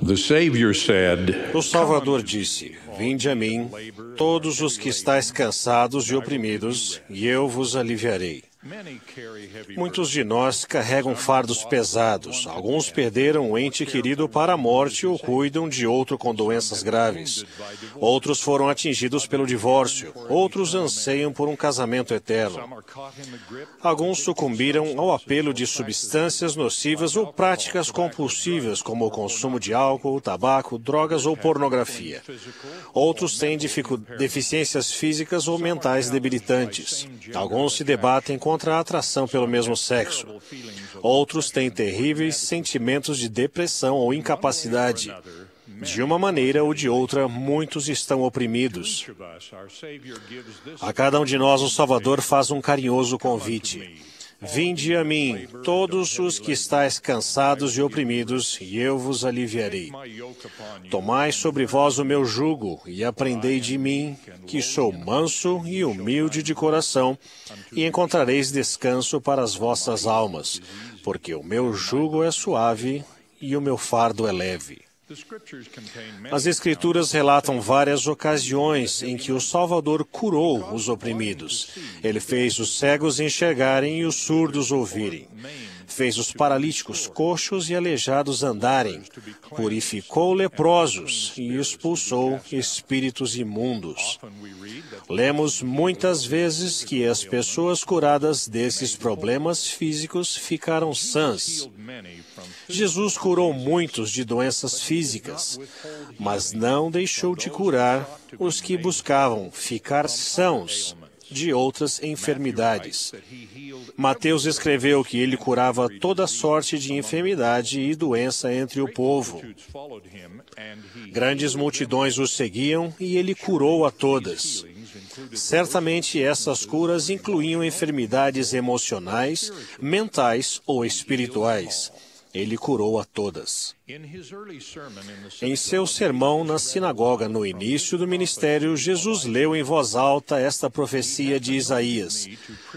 The Savior said, O Salvador disse: Vinde a mim, todos os que estáis cansados e oprimidos, e eu vos aliviarei. Muitos de nós carregam fardos pesados. Alguns perderam um ente querido para a morte ou cuidam de outro com doenças graves. Outros foram atingidos pelo divórcio. Outros anseiam por um casamento eterno. Alguns sucumbiram ao apelo de substâncias nocivas ou práticas compulsivas, como o consumo de álcool, tabaco, drogas ou pornografia. Outros têm deficiências físicas ou mentais debilitantes. Alguns se debatem contra a atração pelo mesmo sexo. Outros têm terríveis sentimentos de depressão ou incapacidade. De uma maneira ou de outra, muitos estão oprimidos. A cada um de nós, o Salvador faz um carinhoso convite. Vinde a mim, todos os que estáis cansados e oprimidos, e eu vos aliviarei. Tomai sobre vós o meu jugo, e aprendei de mim, que sou manso e humilde de coração, e encontrareis descanso para as vossas almas, porque o meu jugo é suave e o meu fardo é leve. As Escrituras relatam várias ocasiões em que o Salvador curou os oprimidos. Ele fez os cegos enxergarem e os surdos ouvirem. Fez os paralíticos coxos e aleijados andarem. Purificou leprosos e expulsou espíritos imundos. Lemos muitas vezes que as pessoas curadas desses problemas físicos ficaram sãs. Jesus curou muitos de doenças físicas, mas não deixou de curar os que buscavam ficar sãos de outras enfermidades. Mateus escreveu que ele curava toda sorte de enfermidade e doença entre o povo. Grandes multidões o seguiam e ele curou a todas. Certamente essas curas incluíam enfermidades emocionais, mentais ou espirituais. Ele curou a todas. Em seu sermão na sinagoga no início do ministério, Jesus leu em voz alta esta profecia de Isaías: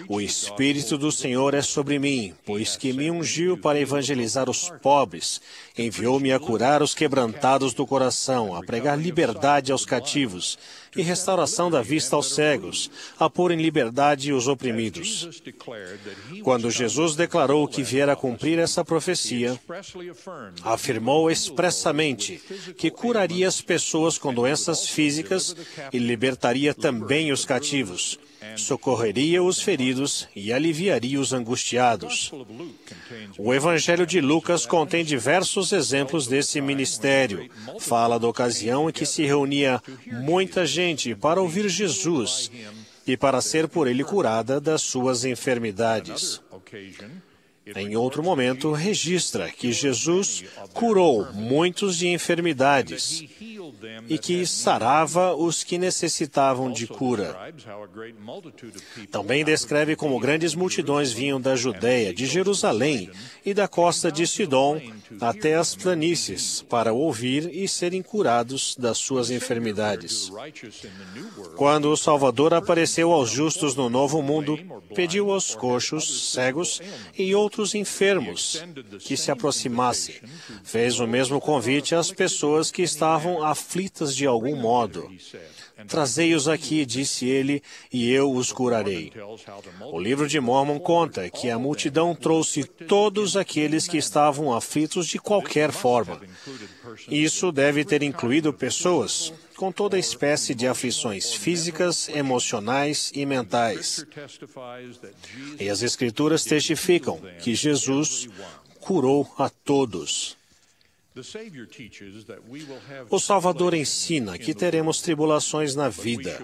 O Espírito do Senhor é sobre mim, pois que me ungiu para evangelizar os pobres, enviou-me a curar os quebrantados do coração, a pregar liberdade aos cativos e restauração da vista aos cegos, a pôr em liberdade os oprimidos. Quando Jesus declarou que viera cumprir essa profecia, afirmou expressamente que curaria as pessoas com doenças físicas e libertaria também os cativos, socorreria os feridos e aliviaria os angustiados. O Evangelho de Lucas contém diversos exemplos desse ministério. Fala da ocasião em que se reunia muita gente para ouvir Jesus e para ser por ele curada das suas enfermidades. Em outro momento, registra que Jesus curou muitos de enfermidades e que sarava os que necessitavam de cura. Também descreve como grandes multidões vinham da Judeia, de Jerusalém e da costa de Sidom até as planícies para ouvir e serem curados das suas enfermidades. Quando o Salvador apareceu aos justos no Novo Mundo, pediu aos coxos, cegos e outros enfermos que se aproximassem. Fez o mesmo convite às pessoas que estavam aflitas de algum modo. Trazei-os aqui, disse ele, e eu os curarei. O livro de Mórmon conta que a multidão trouxe todos aqueles que estavam aflitos de qualquer forma. Isso deve ter incluído pessoas com toda espécie de aflições físicas, emocionais e mentais. E as Escrituras testificam que Jesus curou a todos. O Salvador ensina que teremos tribulações na vida,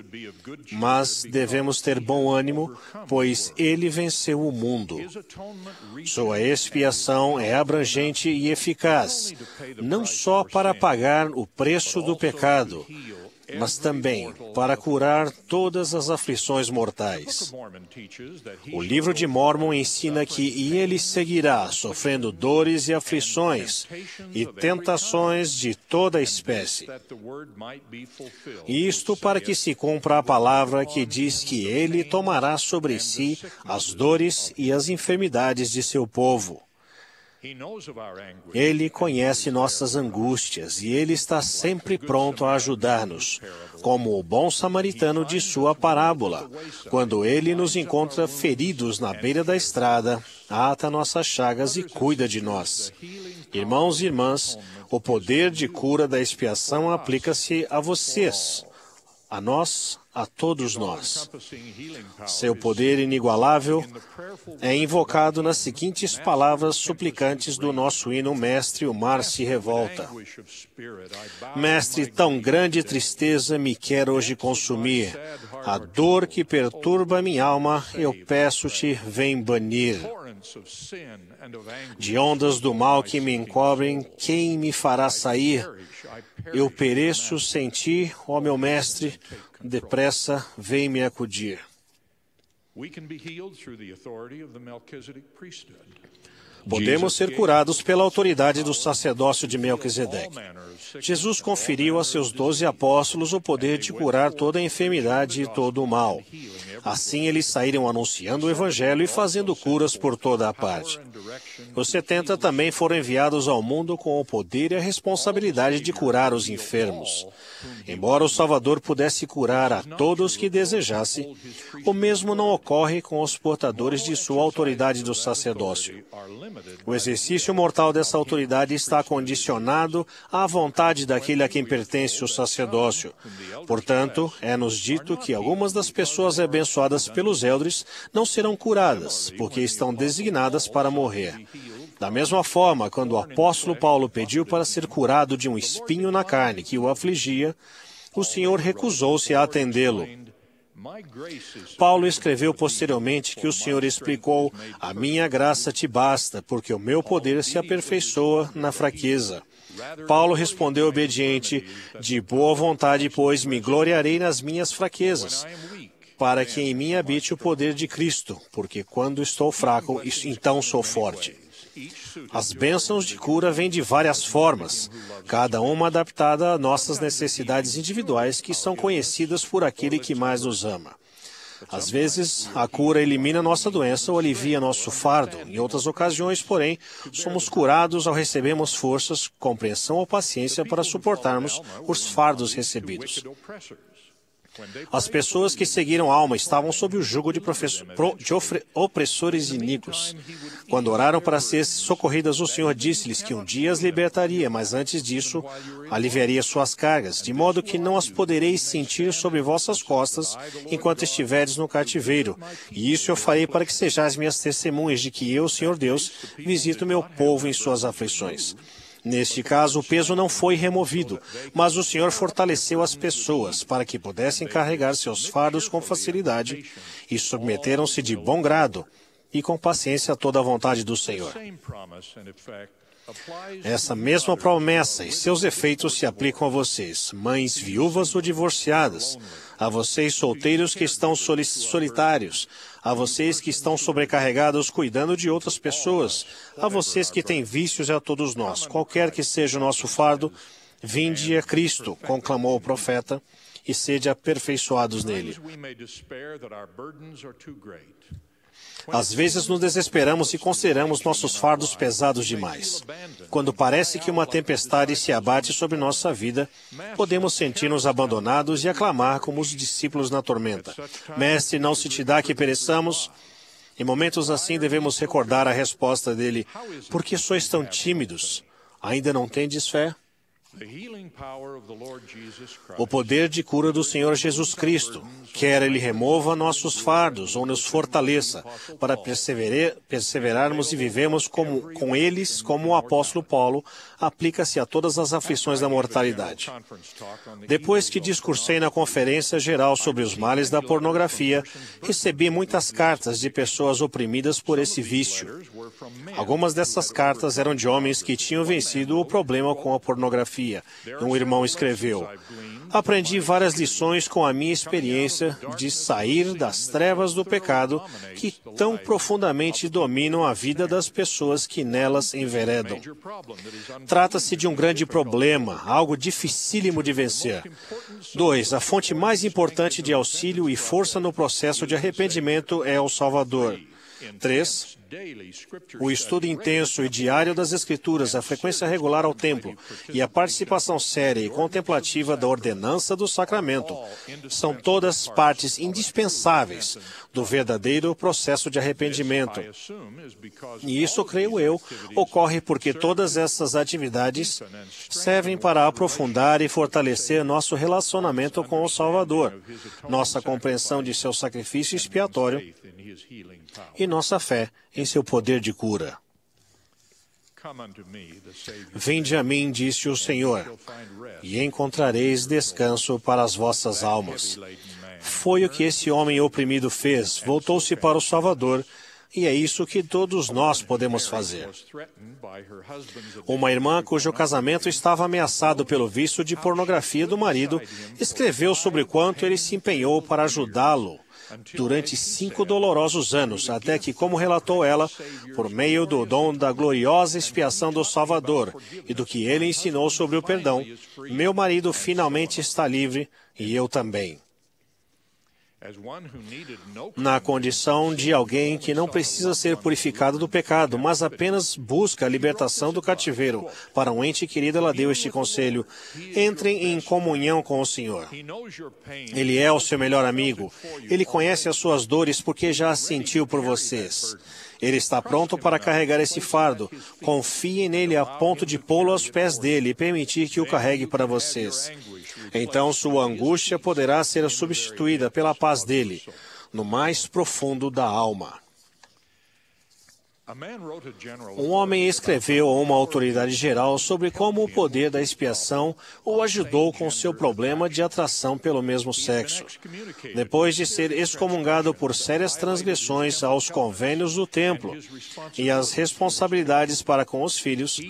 mas devemos ter bom ânimo, pois Ele venceu o mundo. Sua expiação é abrangente e eficaz, não só para pagar o preço do pecado, mas também para curar todas as aflições mortais. O livro de Mórmon ensina que ele seguirá sofrendo dores e aflições e tentações de toda espécie. Isto para que se cumpra a palavra que diz que ele tomará sobre si as dores e as enfermidades de seu povo. Ele conhece nossas angústias e Ele está sempre pronto a ajudar-nos, como o bom samaritano de sua parábola, quando Ele nos encontra feridos na beira da estrada, ata nossas chagas e cuida de nós. Irmãos e irmãs, o poder de cura da expiação aplica-se a vocês, a nós, a todos nós. Seu poder inigualável é invocado nas seguintes palavras suplicantes do nosso hino Mestre, o mar se revolta. Mestre, tão grande tristeza me quer hoje consumir. A dor que perturba minha alma, eu peço-te, vem banir. De ondas do mal que me encobrem, quem me fará sair? Eu pereço sem ti, ó meu mestre, depressa vem me acudir. Podemos ser curados pela autoridade do sacerdócio de Melquisedeque. Jesus conferiu a seus 12 apóstolos o poder de curar toda a enfermidade e todo o mal. Assim, eles saíram anunciando o Evangelho e fazendo curas por toda a parte. Os 70 também foram enviados ao mundo com o poder e a responsabilidade de curar os enfermos. Embora o Salvador pudesse curar a todos que desejasse, o mesmo não ocorre com os portadores de sua autoridade do sacerdócio. O exercício mortal dessa autoridade está condicionado à vontade daquele a quem pertence o sacerdócio. Portanto, é-nos dito que algumas das pessoas abençoadas pelos eldres não serão curadas, porque estão designadas para morrer. Da mesma forma, quando o apóstolo Paulo pediu para ser curado de um espinho na carne que o afligia, o Senhor recusou-se a atendê-lo. Paulo escreveu posteriormente que o Senhor explicou: "A minha graça te basta, porque o meu poder se aperfeiçoa na fraqueza." Paulo respondeu obediente: "De boa vontade, pois, me gloriarei nas minhas fraquezas, para que em mim habite o poder de Cristo, porque quando estou fraco, então sou forte." As bênçãos de cura vêm de várias formas, cada uma adaptada a nossas necessidades individuais que são conhecidas por aquele que mais nos ama. Às vezes, a cura elimina nossa doença ou alivia nosso fardo. Em outras ocasiões, porém, somos curados ao recebermos forças, compreensão ou paciência para suportarmos os fardos recebidos. As pessoas que seguiram Alma estavam sob o jugo de opressores iníquos. Quando oraram para ser socorridas, o Senhor disse-lhes que um dia as libertaria, mas antes disso, aliviaria suas cargas, de modo que não as podereis sentir sobre vossas costas enquanto estiveres no cativeiro. E isso eu farei para que sejais minhas testemunhas de que eu, Senhor Deus, visito meu povo em suas aflições. Neste caso, o peso não foi removido, mas o Senhor fortaleceu as pessoas para que pudessem carregar seus fardos com facilidade e submeteram-se de bom grado e com paciência a toda a vontade do Senhor. Essa mesma promessa e seus efeitos se aplicam a vocês, mães viúvas ou divorciadas, a vocês solteiros que estão solitários, a vocês que estão sobrecarregados cuidando de outras pessoas, a vocês que têm vícios e a todos nós. Qualquer que seja o nosso fardo, vinde a Cristo, conclamou o profeta, e sede aperfeiçoados nele. Às vezes nos desesperamos e consideramos nossos fardos pesados demais. Quando parece que uma tempestade se abate sobre nossa vida, podemos sentir-nos abandonados e aclamar como os discípulos na tormenta: "Mestre, não se te dá que pereçamos?" Em momentos assim devemos recordar a resposta dele: "Por que sois tão tímidos? Ainda não tendes fé?" O poder de cura do Senhor Jesus Cristo, quer Ele remova nossos fardos ou nos fortaleça, para perseverarmos e vivemos com eles, como o apóstolo Paulo, aplica-se a todas as aflições da mortalidade. Depois que discursei na Conferência Geral sobre os males da pornografia, recebi muitas cartas de pessoas oprimidas por esse vício. Algumas dessas cartas eram de homens que tinham vencido o problema com a pornografia. Um irmão escreveu: "Aprendi várias lições com a minha experiência de sair das trevas do pecado que tão profundamente dominam a vida das pessoas que nelas enveredam. Trata-se de um grande problema, algo dificílimo de vencer. 2. A fonte mais importante de auxílio e força no processo de arrependimento é o Salvador. 3. O estudo intenso e diário das Escrituras, a frequência regular ao templo e a participação séria e contemplativa da ordenança do sacramento são todas partes indispensáveis do verdadeiro processo de arrependimento. E isso, creio eu, ocorre porque todas essas atividades servem para aprofundar e fortalecer nosso relacionamento com o Salvador, nossa compreensão de seu sacrifício expiatório e nossa fé em seu poder de cura. Vinde a mim, disse o Senhor, e encontrareis descanso para as vossas almas. Foi o que esse homem oprimido fez, voltou-se para o Salvador, e é isso que todos nós podemos fazer. Uma irmã cujo casamento estava ameaçado pelo vício de pornografia do marido escreveu sobre quanto ele se empenhou para ajudá-lo durante 5 dolorosos anos, até que, como relatou ela, por meio do dom da gloriosa expiação do Salvador e do que ele ensinou sobre o perdão, meu marido finalmente está livre e eu também. Na condição de alguém que não precisa ser purificado do pecado, mas apenas busca a libertação do cativeiro, para um ente querido ela deu este conselho: entrem em comunhão com o Senhor. Ele é o seu melhor amigo. Ele conhece as suas dores porque já as sentiu por vocês. Ele está pronto para carregar esse fardo. Confiem nele a ponto de pô-lo aos pés dele e permitir que o carregue para vocês. Então sua angústia poderá ser substituída pela paz dele, no mais profundo da alma. Um homem escreveu a uma autoridade geral sobre como o poder da expiação o ajudou com seu problema de atração pelo mesmo sexo. Depois de ser excomungado por sérias transgressões aos convênios do templo e as responsabilidades para com os filhos,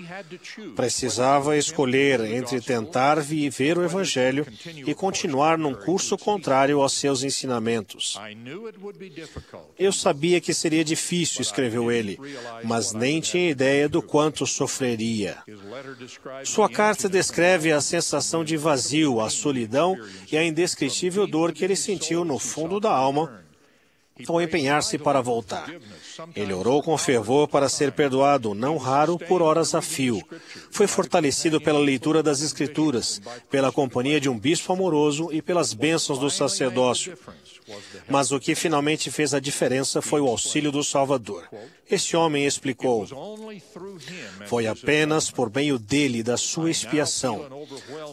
precisava escolher entre tentar viver o Evangelho e continuar num curso contrário aos seus ensinamentos. Eu sabia que seria difícil, escreveu ele, mas nem tinha ideia do quanto sofreria. Sua carta descreve a sensação de vazio, a solidão e a indescritível dor que ele sentiu no fundo da alma ao empenhar-se para voltar. Ele orou com fervor para ser perdoado, não raro por horas a fio. Foi fortalecido pela leitura das Escrituras, pela companhia de um bispo amoroso e pelas bênçãos do sacerdócio. Mas o que finalmente fez a diferença foi o auxílio do Salvador. Esse homem explicou: foi apenas por meio dele, da sua expiação.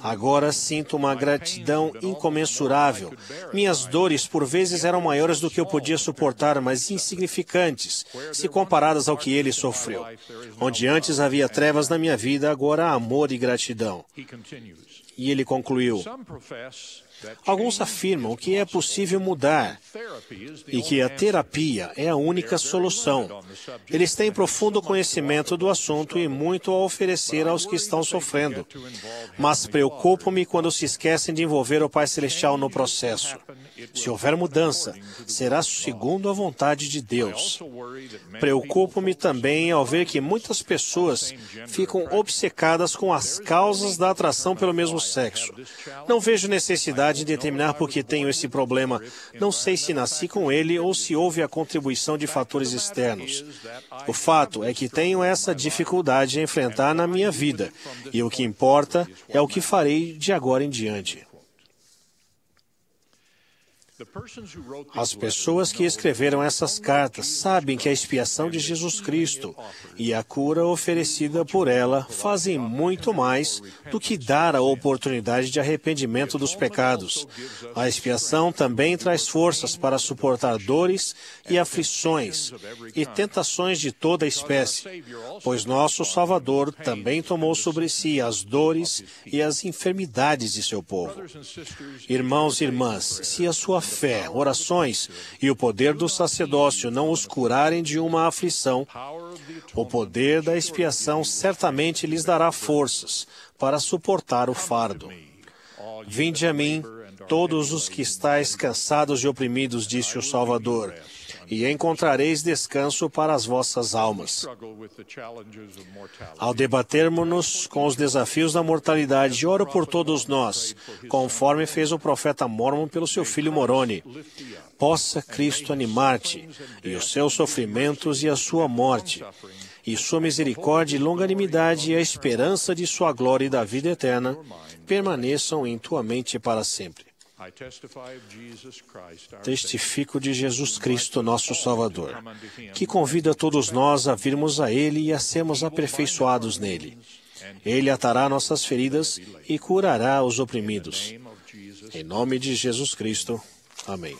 Agora sinto uma gratidão incomensurável. Minhas dores por vezes eram maiores do que eu podia suportar, mas insignificantes, se comparadas ao que ele sofreu. Onde antes havia trevas na minha vida, agora há amor e gratidão. E ele concluiu: alguns afirmam que é possível mudar e que a terapia é a única solução. Eles têm profundo conhecimento do assunto e muito a oferecer aos que estão sofrendo. Mas preocupo-me quando se esquecem de envolver o Pai Celestial no processo. Se houver mudança, será segundo a vontade de Deus. Preocupo-me também ao ver que muitas pessoas ficam obcecadas com as causas da atração pelo mesmo sexo. Não vejo necessidade de determinar por que tenho esse problema. Não sei se nasci com ele ou se houve a contribuição de fatores externos. O fato é que tenho essa dificuldade a enfrentar na minha vida, e o que importa é o que farei de agora em diante. As pessoas que escreveram essas cartas sabem que a expiação de Jesus Cristo e a cura oferecida por ela fazem muito mais do que dar a oportunidade de arrependimento dos pecados. A expiação também traz forças para suportar dores e aflições e tentações de toda espécie, pois nosso Salvador também tomou sobre si as dores e as enfermidades de seu povo. Irmãos e irmãs, se a sua fé, orações e o poder do sacerdócio não os curarem de uma aflição, o poder da expiação certamente lhes dará forças para suportar o fardo. Vinde a mim, todos os que estáis cansados e oprimidos, disse o Salvador, e encontrareis descanso para as vossas almas. Ao debatermos-nos com os desafios da mortalidade, oro por todos nós, conforme fez o profeta Mormon pelo seu filho Moroni. Possa Cristo animar-te, e os seus sofrimentos e a sua morte, e sua misericórdia e longanimidade e a esperança de sua glória e da vida eterna permaneçam em tua mente para sempre. Testifico de Jesus Cristo, nosso Salvador, que convida todos nós a virmos a Ele e a sermos aperfeiçoados nele. Ele atará nossas feridas e curará os oprimidos. Em nome de Jesus Cristo. Amém.